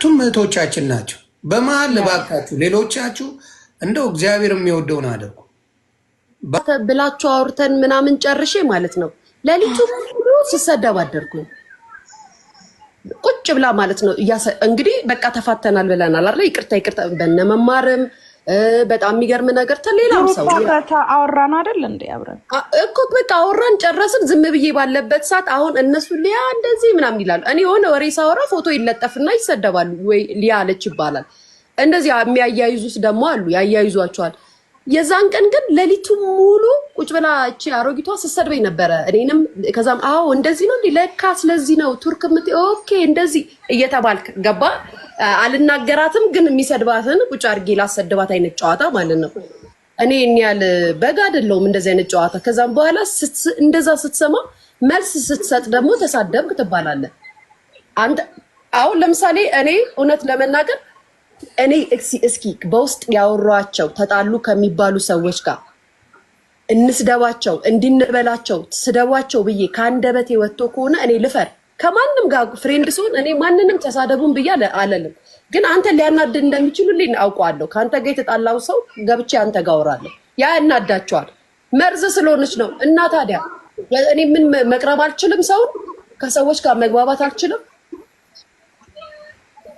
ሁለቱም እህቶቻችን ናቸው። በመሀል ልባካችሁ ሌሎቻችሁ እንደው እግዚአብሔር የሚወደውን አድርጉ ብላችሁ አውርተን ምናምን ጨርሼ ማለት ነው። ሌሊቱ ሁሉ ሲሰደብ አደርኩኝ ቁጭ ብላ ማለት ነው። እንግዲህ በቃ ተፋተናል ብለናል አይደል? ይቅርታ በነመማርም በጣም የሚገርም ነገር ተሌላም ሰው አወራን አይደል እንዴ? አብረን እኮ በቃ አወራን ጨረስን። ዝም ብዬ ባለበት ሰዓት አሁን እነሱ ሊያ እንደዚህ ምናምን ይላሉ። እኔ የሆነ ወሬ ሳወራ ፎቶ ይለጠፍና ይሰደባሉ። ወይ ሊያ አለች ይባላል። እንደዚህ የሚያያይዙት ደግሞ አሉ፣ ያያይዟቸዋል። የዛን ቀን ግን ሌሊቱ ሙሉ ቁጭ ብላ እቺ አሮጊቷ ስትሰድበኝ ነበረ። እኔንም ከዛም አዎ እንደዚህ ነው ለካ ስለዚህ ነው ቱርክ ኦኬ እንደዚህ እየተባልክ ገባ። አልናገራትም ግን የሚሰድባትን ቁጭ አድርጌ ላሰድባት አይነት ጨዋታ ማለት ነው። እኔ ያል በጋ አይደለሁም እንደዚህ አይነት ጨዋታ። ከዛም በኋላ እንደዛ ስትሰማ መልስ ስትሰጥ ደግሞ ተሳደብክ ትባላለህ አንተ። አሁን ለምሳሌ እኔ እውነት ለመናገር እኔ እስኪ በውስጥ ያወሯቸው ተጣሉ ከሚባሉ ሰዎች ጋር እንስደባቸው እንድንበላቸው ስደቧቸው ብዬ ከአንደበቴ ወጥቶ ከሆነ እኔ ልፈር። ከማንም ጋር ፍሬንድ ሲሆን እኔ ማንንም ተሳደቡን ብዬ አለልም። ግን አንተ ሊያናድድ እንደሚችሉልኝ አውቀዋለሁ። ከአንተ ጋር የተጣላው ሰው ገብቼ አንተ ጋር አወራለሁ። ያ ያናዳቸዋል። መርዝ ስለሆነች ነው። እና ታዲያ እኔ ምን መቅረብ አልችልም? ሰውን ከሰዎች ጋር መግባባት አልችልም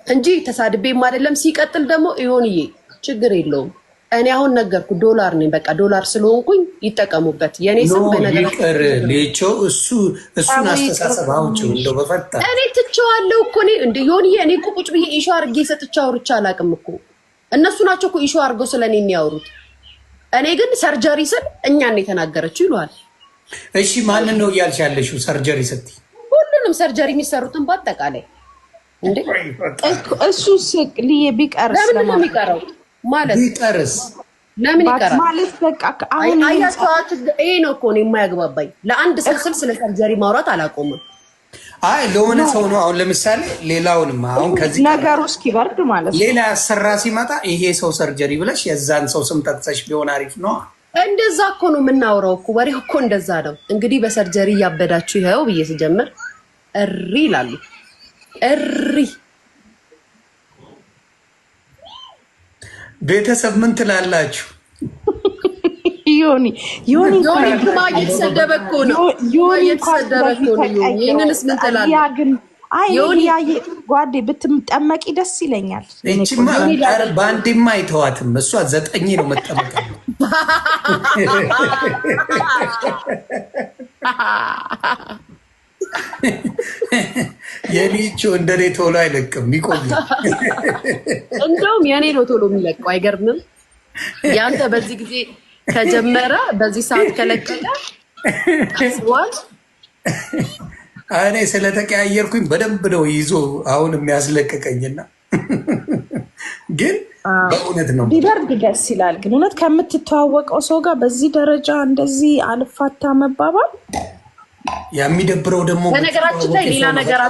እንጂ ተሳድቤም አይደለም። ሲቀጥል ደግሞ ይሆንዬ ችግር የለውም። እኔ አሁን ነገርኩ ዶላር ነኝ። በቃ ዶላር ስለሆንኩኝ ይጠቀሙበት። የኔ ስም በነገር ሌቾ እሱን አስተሳሰብ አውጪው እንደው በፈታ እኔ ትቼዋለሁ እኮ እኔ እንደ ይሆንዬ እኔ እኮ ቁጭ ብዬ ኢሹ አድርጌ ሰጥቼ አውርቼ አላውቅም እኮ። እነሱ ናቸው እኮ ኢሹ አድርገው ስለኔ የሚያወሩት። እኔ ግን ሰርጀሪ ስል እኛን የተናገረችው ይሏል። እሺ ማን ነው እያልሽ ያለሽው? ሰርጀሪ ስትይ ሁሉንም ሰርጀሪ የሚሰሩትን በአጠቃላይ እንዴ እሱ ስቅልዬ ቢቀርስ ለምን ነው የሚቀረው? ማለት ቢቀርስ ለምን ይቀራል? ማለት በቃ አሁን አያቷት ይሄ ነው እኮ ነው የማያግባባኝ። ለአንድ ሰው ስለ ሰርጀሪ ማውራት አላቆምም። አይ ለሆነ ሰው ነው። አሁን ለምሳሌ ሌላውንም አሁን ከዚህ ነገሩ እስኪበርድ ማለት ነው ሌላ ያሰራ ሲመጣ ይሄ ሰው ሰርጀሪ ብለሽ የዛን ሰው ስም ጠቅሰሽ ቢሆን አሪፍ ነው። እንደዛ እኮ ነው የምናወራው እኮ ወሬው እኮ እንደዛ ነው። እንግዲህ በሰርጀሪ እያበዳችሁ ይኸው ብዬ ስጀምር እሪ ይላሉ። እሪ ቤተሰብ ምን ትላላችሁ? ዮኒ እየተሰደበ እኮ ነው። እየተሰደበ እኮ ነው። ይህንንስ ምን ትላለህ? ያ ግን አይ ጓዴ ብትጠመቂ ደስ ይለኛል። እቺማ በአንዴማ አይተዋትም። እሷ 9 ነው መጠመቅ የኔቾ እንደኔ ቶሎ አይለቅም ይቆም። እንደውም የኔ ነው ቶሎ የሚለቀው። አይገርምም? ያንተ በዚህ ጊዜ ከጀመረ በዚህ ሰዓት ከለቀቀ አስዋል። እኔ ስለተቀያየርኩኝ በደንብ ነው ይዞ አሁን የሚያስለቀቀኝና ግን በእውነት ነው ቢበርድ ደስ ይላል። ግን እውነት ከምትተዋወቀው ሰው ጋር በዚህ ደረጃ እንደዚህ አልፋታ መባባል የሚደብረው ደግሞ በነገራችን ላይ ሌላ ነገር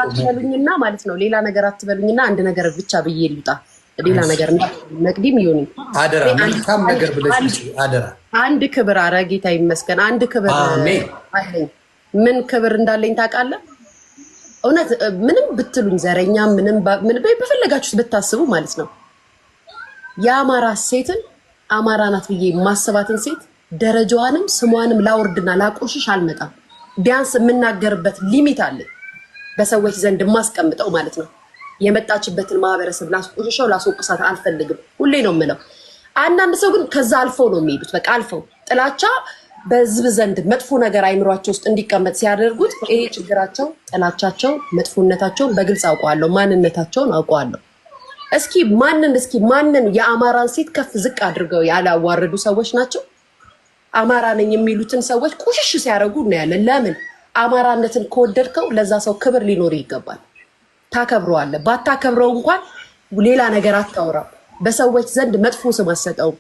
አትበሉኝና ማለት ነው። ሌላ ነገር አትበሉኝና አንድ ነገር ብቻ ብዬ ልውጣ። ሌላ ነገር መቅዲም ይሁን አደራ፣ መልካም ነገር ብለሽ አደራ። አንድ ክብር አረ ጌታ ይመስገን። አንድ ክብር አለኝ። ምን ክብር እንዳለኝ ታውቃለህ? እውነት ምንም ብትሉኝ ዘረኛ ምንም በፈለጋችሁት ብታስቡ ማለት ነው የአማራ ሴትን አማራ ናት ብዬ ማሰባትን ሴት ደረጃዋንም ስሟንም ላወርድና ላቆሽሽ አልመጣም። ቢያንስ የምናገርበት ሊሚት አለ፣ በሰዎች ዘንድ የማስቀምጠው ማለት ነው። የመጣችበትን ማህበረሰብ ላስቆሽሸው ላስወቅሳት አልፈልግም። ሁሌ ነው የምለው። አንዳንድ ሰው ግን ከዛ አልፈው ነው የሚሄዱት። በቃ አልፈው ጥላቻ በህዝብ ዘንድ መጥፎ ነገር አይምሯቸው ውስጥ እንዲቀመጥ ሲያደርጉት ይሄ ችግራቸው፣ ጥላቻቸው፣ መጥፎነታቸውን በግልጽ አውቀዋለሁ። ማንነታቸውን አውቀዋለሁ። እስኪ ማንን የአማራን ሴት ከፍ ዝቅ አድርገው ያላዋረዱ ሰዎች ናቸው? አማራ ነኝ የሚሉትን ሰዎች ቁሽሽ ሲያደርጉ እናያለን። ለምን? አማራነትን ከወደድከው ለዛ ሰው ክብር ሊኖር ይገባል። ታከብረዋለህ። ባታከብረው እንኳን ሌላ ነገር አታውራው። በሰዎች ዘንድ መጥፎ ስም አትሰጠውም።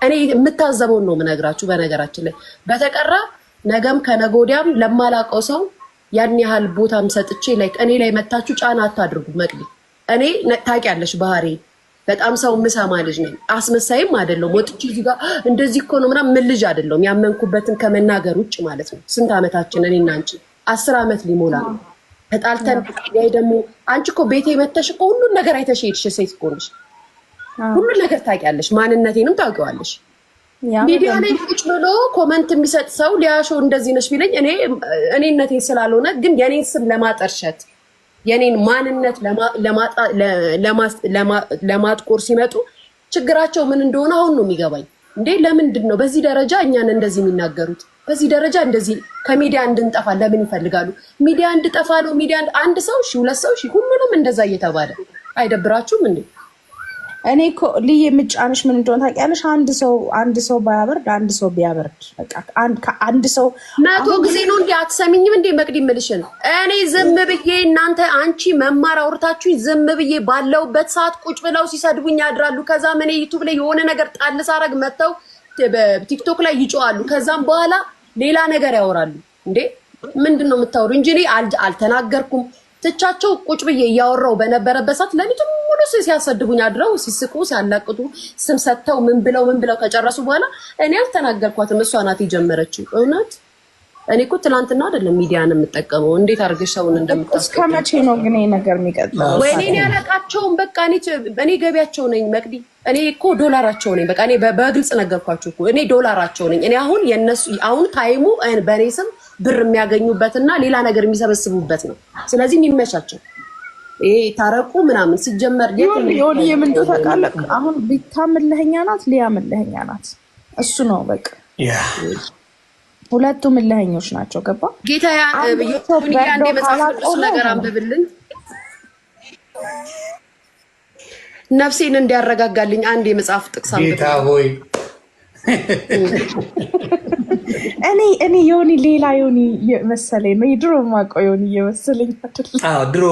እኔ የምታዘበውን ነው የምነግራችሁ። በነገራችን ላይ በተቀራ ነገም ከነገ ወዲያም ለማላውቀው ሰው ያን ያህል ቦታም ሰጥቼ እኔ ላይ መታችሁ ጫና አታድርጉ። መቅዲ እኔ ታውቂያለሽ ባህሪ በጣም ሰው ምሰማ ልጅ ነኝ። አስመሳይም አይደለሁም። ወጥቼ እዚህ ጋር እንደዚህ እኮ ነው ምናምን ምን ልጅ አይደለሁም። ያመንኩበትን ከመናገር ውጭ ማለት ነው። ስንት ዓመታችን እኔና አንቺ 10 ዓመት ሊሞላ ነው። ተጣልተን ወይ ደግሞ አንቺ እኮ ቤቴ መተሽ እኮ ሁሉን ነገር አይተሽ ሄድሽ ሴት እኮ ነሽ። ሁሉን ነገር ታውቂያለሽ፣ ማንነቴንም ታውቂዋለሽ። ሚዲያ ላይ ቁጭ ብሎ ኮመንት የሚሰጥ ሰው ሊያሾ እንደዚህ ነሽ ቢለኝ እኔነቴ ስላልሆነ ግን የኔን ስም ለማጠርሸት የኔን ማንነት ለማጥቆር ሲመጡ ችግራቸው ምን እንደሆነ አሁን ነው የሚገባኝ። እንዴ ለምንድን ነው በዚህ ደረጃ እኛን እንደዚህ የሚናገሩት? በዚህ ደረጃ እንደዚህ ከሚዲያ እንድንጠፋ ለምን ይፈልጋሉ? ሚዲያ እንድጠፋ ነው። ሚዲያ አንድ ሰው ሁለት ሰው ሁሉንም እንደዛ እየተባለ አይደብራችሁም እንዴ? እኔ እኮ ልዬ የምጫንሽ ምን እንደሆነ ታውቂያለሽ? አንድ ሰው ባያበርድ አንድ ሰው ቢያበርድ በቃ አንድ ሰው መቶ ጊዜ ነው እንዴ? አትሰሚኝም እንዴ? መቅዲ ምልሽን እኔ ዝም ብዬ እናንተ አንቺ መማር አውርታችሁ ዝም ብዬ ባለውበት ሰዓት ቁጭ ብለው ሲሰድቡኝ ያድራሉ። ከዛ ምን ዩቲዩብ ላይ የሆነ ነገር ጣል ሳረግ መተው በቲክቶክ ላይ ይጮዋሉ። ከዛም በኋላ ሌላ ነገር ያወራሉ። እንዴ ምንድነው የምታወሩ? እንጂ እኔ አልተናገርኩም። ትቻቸው ቁጭ ብዬ እያወራው በነበረበት ሰዓት ለሊቱን ሙሉ ሲያሰድቡኝ አድረው ሲስቁ ሲያላቅጡ ስም ሰጥተው ምን ብለው ከጨረሱ በኋላ እኔ አልተናገርኳትም። እሷ ናት የጀመረችው። እውነት እኔ እኮ ትናንትና አይደለም ሚዲያን የምጠቀመው። እንዴት አድርገሽ ሰውን እንደምታስቀምጪ እስከ መቼ ነው ግን ይሄ ነገር የሚቀጥለው? ወይኔ እኔ ያለቃቸውን በቃ እኔ ገቢያቸው ነኝ መቅዲ። እኔ እኮ ዶላራቸው ነኝ። በቃ እኔ በግልጽ ነገርኳቸው እኮ እኔ ዶላራቸው ነኝ። እኔ አሁን የነሱ አሁን ታይሙ በእኔ ስም ብር የሚያገኙበትና ሌላ ነገር የሚሰበስቡበት ነው። ስለዚህ የሚመቻቸው ይሄ ታረቁ ምናምን ሲጀመር የሆነ የምንዶ ታውቃለህ። አሁን ቤታ ምልህኛ ናት፣ ሊያ ምልህኛ ናት። እሱ ነው በቃ ሁለቱ ምልህኞች ናቸው። ገባ ጌታ አንዴ መጽሐፍ ቅዱስ ነገር አንብብልን ነፍሴን እንዲያረጋጋልኝ አንድ የመጽሐፍ ጥቅስ አንብብ ጌታ ሆይ። እኔ ዮኒ ሌላ ዮኒ መሰለኝ ነው። ድሮ የማውቀው ዮኒ እየመሰለኝ አይደል? አዎ ድሮ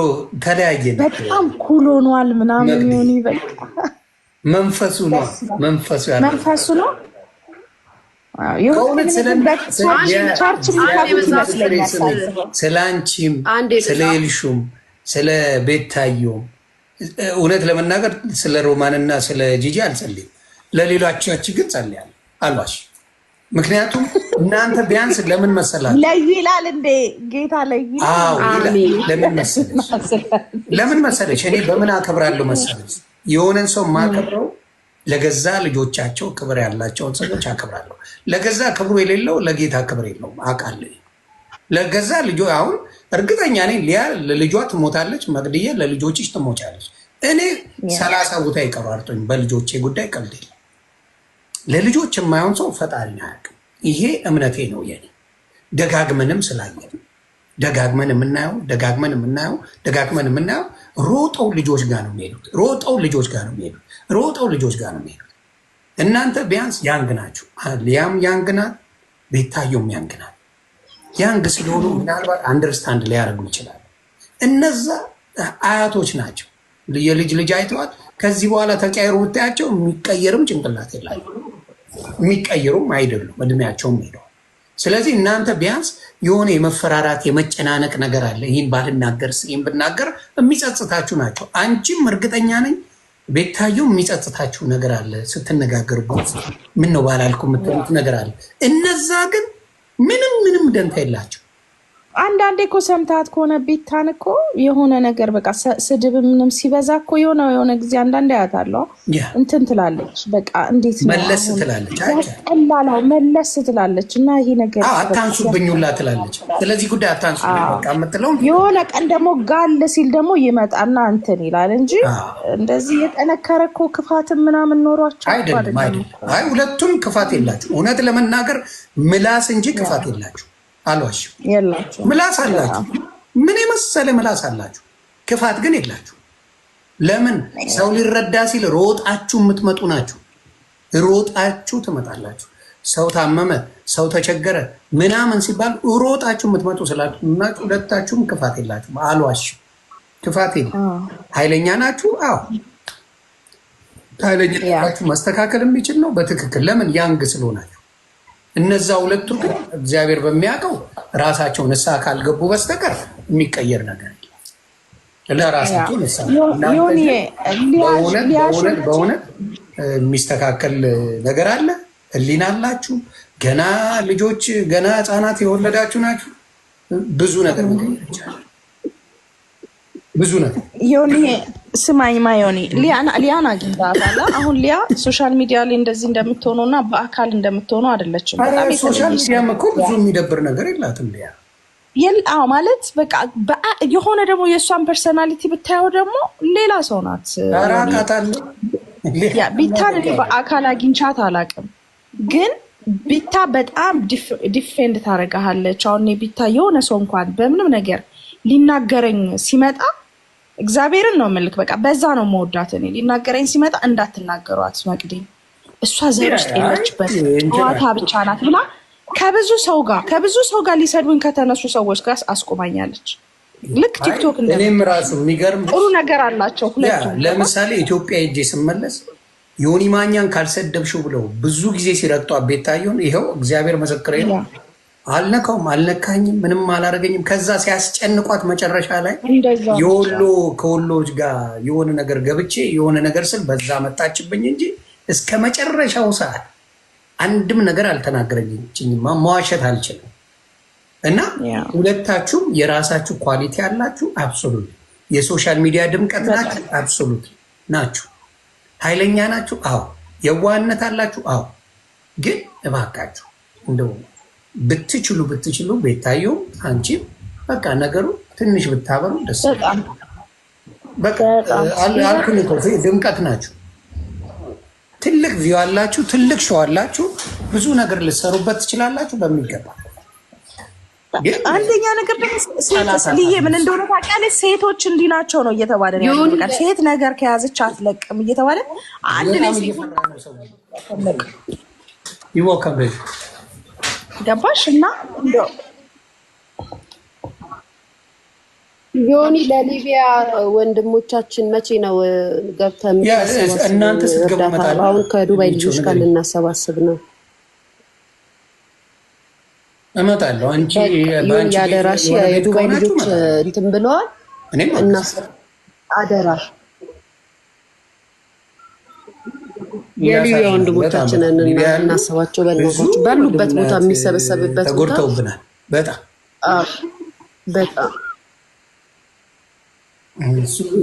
ተለያየን። በጣም ኩል ሆኗል ምናምን ዮኒ በቃ መንፈሱ ነው። ስለ አንቺም ስለ ኤልሹም ስለ ቤታዮም እውነት ለመናገር ስለ ሮማንና ስለ ጂጂ አልጸልይም። ለሌሎቻችሁ ግን ጸልያለሁ አሏሽ። ምክንያቱም እናንተ ቢያንስ ለምን መሰላችሁ ለዩ ይላል እንዴ ጌታ ለዩ ለምን መሰለሽ እኔ በምን አከብራለሁ መሰለሽ የሆነን ሰው ማከብረው ለገዛ ልጆቻቸው ክብር ያላቸውን ሰዎች አከብራለሁ። ለገዛ ክብሩ የሌለው ለጌታ ክብር የለውም አውቃለሁ። ለገዛ ልጆ አሁን እርግጠኛ ነኝ ሊያ ለልጇ ትሞታለች፣ መቅድዬ ለልጆችሽ ትሞቻለች። እኔ 30 ቦታ ይቀራርጡኝ በልጆቼ ጉዳይ ቀልድ የለም። ለልጆች የማይሆን ሰው ፈጣሪን አያውቅም። ይሄ እምነቴ ነው የኔ። ደጋግመንም ስላየን ደጋግመን የምናየው ሮጠው ልጆች ጋር ነው የሚሄዱት። እናንተ ቢያንስ ያንግ ናችሁ። ሊያም ያንግ ናት፣ ቤታየውም ያንግ ናት። ያንግ ስለሆኑ ምናልባት አንደርስታንድ ሊያደርጉ ይችላል። እነዛ አያቶች ናቸው። የልጅ አይተዋል። ከዚህ በኋላ ተቀያይሩ ብታያቸው የሚቀየርም ጭንቅላት የላቸው፣ የሚቀየሩም አይደሉም፣ እድሜያቸውም ሄደዋል። ስለዚህ እናንተ ቢያንስ የሆነ የመፈራራት የመጨናነቅ ነገር አለ። ይህን ባልናገር ይህን ብናገር የሚጸጽታችሁ ናቸው። አንቺም እርግጠኛ ነኝ ቤታየው የሚጸጽታችሁ ነገር አለ። ስትነጋገሩበት ምን ነው ባላልኩ የምትሉት ነገር አለ። እነዛ ግን ምንም ደንታ የላቸው። አንዳንዴ እኮ ሰምታት ከሆነ ቤታን እኮ የሆነ ነገር በቃ ስድብ ምንም ሲበዛ እኮ የሆነ ጊዜ አንዳንዴ አያታለሁ እንትን ትላለች። በቃ እንዴት ነው መለስ ትላለች፣ ቀላላው መለስ ትላለች። እና ይሄ ነገር አታንሱብኝ ሁላ ትላለች። ስለዚህ ጉዳይ አታንሱብኝ በቃ የምትለው የሆነ ቀን ደግሞ ጋል ሲል ደግሞ ይመጣና እንትን ይላል እንጂ እንደዚህ የጠነከረ እኮ ክፋትም ምናምን ኖሯቸው አይደለም። አይ ሁለቱም ክፋት የላችሁ። እውነት ለመናገር ምላስ እንጂ ክፋት የላችሁ። አሏችሁ ምላስ አላችሁ። ምን የመሰለ ምላስ አላችሁ፣ ክፋት ግን የላችሁ። ለምን ሰው ሊረዳ ሲል ሮጣችሁ የምትመጡ ናችሁ። ሮጣችሁ ትመጣላችሁ። ሰው ታመመ፣ ሰው ተቸገረ ምናምን ሲባል ሮጣችሁ የምትመጡ ስላችሁ ሁለታችሁም ክፋት የላችሁ። አሏችሁ ክፋት የለ። ኃይለኛ ናችሁ። አዎ ኃይለኛችሁ መስተካከል የሚችል ነው በትክክል። ለምን ያንግ ስለሆናችሁ። እነዛ ሁለቱ ግን እግዚአብሔር በሚያውቀው ራሳቸው ንስሐ ካልገቡ በስተቀር የሚቀየር ነገር ለራሳቸው ንስሐ በእውነት የሚስተካከል ነገር አለ። ሕሊና አላችሁ። ገና ልጆች ገና ሕፃናት የወለዳችሁ ናችሁ። ብዙ ነገር መቀየር ይቻላል። ብዙ ነው ዮኒ ስማኝ ማዮኒ ሊያን አግኝታታል። አሁን ሊያ ሶሻል ሚዲያ ላይ እንደዚህ እንደምትሆነውና በአካል እንደምትሆነው አይደለችም። በጣም ሶሻል ሚዲያ እኮ ብዙ የሚደብር ነገር የላትም ሊያ አዎ ማለት በቃ የሆነ ደግሞ የእሷን ፐርሰናሊቲ ብታየው ደግሞ ሌላ ሰው ናት። ቢታን በአካል አግኝቻት አላውቅም፣ ግን ቢታ በጣም ዲፌንድ ታደርግሃለች። አሁን ቢታ የሆነ ሰው እንኳን በምንም ነገር ሊናገረኝ ሲመጣ እግዚአብሔርን ነው የምልክ፣ በቃ በዛ ነው መወዳት። እኔ ሊናገረኝ ሲመጣ እንዳትናገሯት መቅዲ፣ እሷ ዘር ውስጥ የለችበት ጨዋታ ብቻ ናት ብላ ከብዙ ሰው ጋር ሊሰድቡኝ ከተነሱ ሰዎች ጋር አስቆማኛለች። ልክ ቲክቶክ እኔም ራሱ የሚገርም ጥሩ ነገር አላቸው ሁለቱም። ለምሳሌ ኢትዮጵያ ሄጄ ስመለስ ዮኒ ማኛን ካልሰደብሽው ብለው ብዙ ጊዜ ሲረግጧ ቤታየውን ይኸው እግዚአብሔር መሰክሬ ነው አልነካውም፣ አልነካኝም፣ ምንም አላደረገኝም። ከዛ ሲያስጨንቋት መጨረሻ ላይ ከወሎዎች ጋር የሆነ ነገር ገብቼ የሆነ ነገር ስል በዛ መጣችብኝ እንጂ እስከ መጨረሻው ሰዓት አንድም ነገር አልተናገረችኝም። መዋሸት አልችልም። እና ሁለታችሁም የራሳችሁ ኳሊቲ አላችሁ። አብሶሉት የሶሻል ሚዲያ ድምቀት ናችሁ። አብሶሉት ናችሁ። ኃይለኛ ናችሁ። አዎ የዋህነት አላችሁ። አዎ ግን እባካችሁ እንደው ብትችሉ ቤታየው አንቺም በቃ ነገሩ ትንሽ ብታበሩ ደስ በቃ አልኩኝ እኮ ድምቀት ናችሁ። ትልቅ ቪው አላችሁ፣ ትልቅ ሾው አላችሁ። ብዙ ነገር ልትሰሩበት ትችላላችሁ በሚገባ። አንደኛ ነገር ደግሞ ልዬ ምን እንደሆነ ታውቂያለሽ? ሴቶች እንዲህ ናቸው ነው እየተባለ ነው። ሴት ነገር ከያዘች አትለቅም እየተባለ አንድ ላይ ይወከበሽ ገባሽ? እና እንደው ዮኒ ለሊቢያ ወንድሞቻችን መቼ ነው ገብተን እናንተ ስትገቡ መጣላ? አሁን ከዱባይ ልጆች ጋር ልናሰባስብ ነው። እመጣለሁ። አንቺ ባንቺ ያደራሽ የዱባይ ልጆች እንትን ብለዋል እና አደራሽ የሊቢያ ወንድሞቻችንን እናስባቸው። በእናታችሁ ባሉበት ቦታ የሚሰበሰብበት ቦታ ተጎድተውብናል በጣም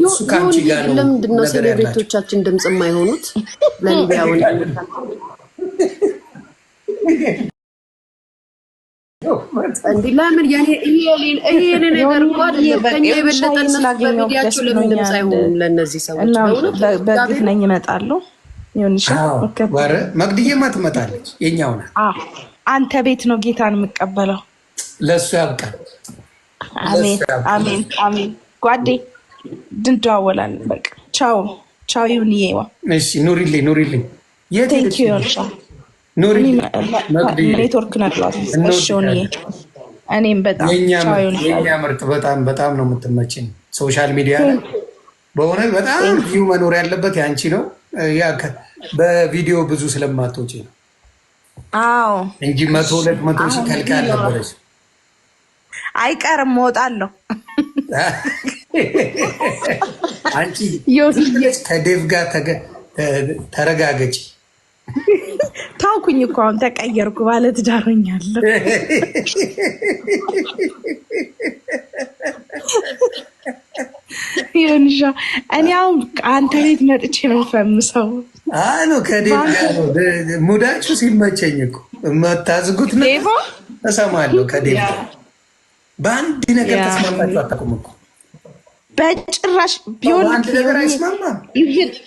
እሱ ከአንቺ ጋር ነው። ለምንድን ነው ሴሌብሬቶቻችን ድምፅ የማይሆኑት ለሊቢያ ወንድሞቻችን? እንዲህ ለምን ይሄን ነገር እንኳን ከኛ የበለጠ በሚዲያቸው ለምን ድምፅ አይሆኑም? ለእነዚህ ሰዎች በግፍ ነኝ እመጣለሁ። መቅድዬማ ትመጣለች። የኛው ናት። አንተ ቤት ነው ጌታን የምቀበለው። ለእሱ ያብቃል። አሜን ጓዴ እንደዋወላለን። በቃ ቻው ይሁንዬዋ። እሺ ኑሪልኝ። ኔትወርክ ነቅሏት። እኔም በጣም የኛ ምርጥ በጣም ነው የምትመችኝ። ሶሻል ሚዲያ በእውነት በጣም ቪው መኖር ያለበት ያንቺ ነው። በቪዲዮ ብዙ ስለማትወጪ ነው እንጂ 100-200 ሺህ ከልካ አልነበረች። አይቀርም እወጣለሁ። አንቺ ከዴቭ ጋር ተረጋገጭ። ታውኩኝ እኮ አሁን ተቀየርኩ፣ ባለትዳር ሆኛለሁ። ይሁንሻ እኔ አሁን አንተ ቤት መጥቼ ነው ፈምሰው ከዴቭ ጋር ነው ሙዳችሁ ሲመቸኝ እኮ የማታዝጉት ነው እሰማለሁ። ከዴቭ ጋር በአንድ ነገር ተስማማችሁ አታውቁም እኮ በጭራሽ። ቢሆን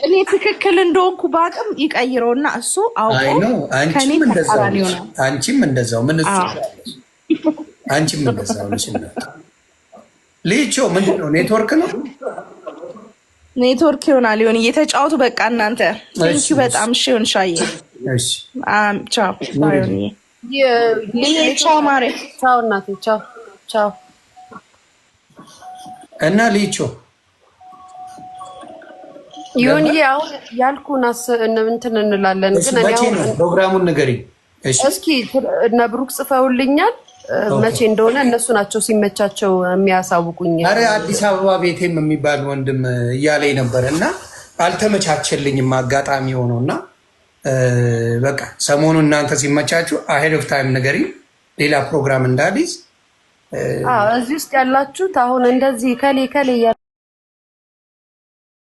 እኔ ትክክል እንደሆንኩ በአቅም ይቀይረውና እሱ አውቆ ከኔ ተቃራኒ ይሆናል። አንቺም እንደዛው አንቺም እንደዛው ልጆ ምንድን ነው ኔትወርክ ነው ኔትወርክ ይሆናል። ሊሆን እየተጫወቱ በቃ እናንተ ቴንኪው በጣም እሺ። ሆን ሻዬ ቻው ቻው ማሬ ቻው እናቴ ቻው እና ልጆ ይሁን አሁን ያልኩን እንትን እንላለን። ግን ፕሮግራሙን ንገሪኝ እስኪ እነ ብሩክ ጽፈውልኛል። መቼ እንደሆነ እነሱ ናቸው ሲመቻቸው የሚያሳውቁኝ። አረ አዲስ አበባ ቤቴም የሚባል ወንድም እያለኝ ነበር እና አልተመቻቸልኝም አጋጣሚ ሆነው እና በቃ ሰሞኑን እናንተ ሲመቻችሁ አሄድ ኦፍ ታይም ንገሪኝ ሌላ ፕሮግራም እንዳዲስ እዚህ ውስጥ ያላችሁት አሁን እንደዚህ ከሌ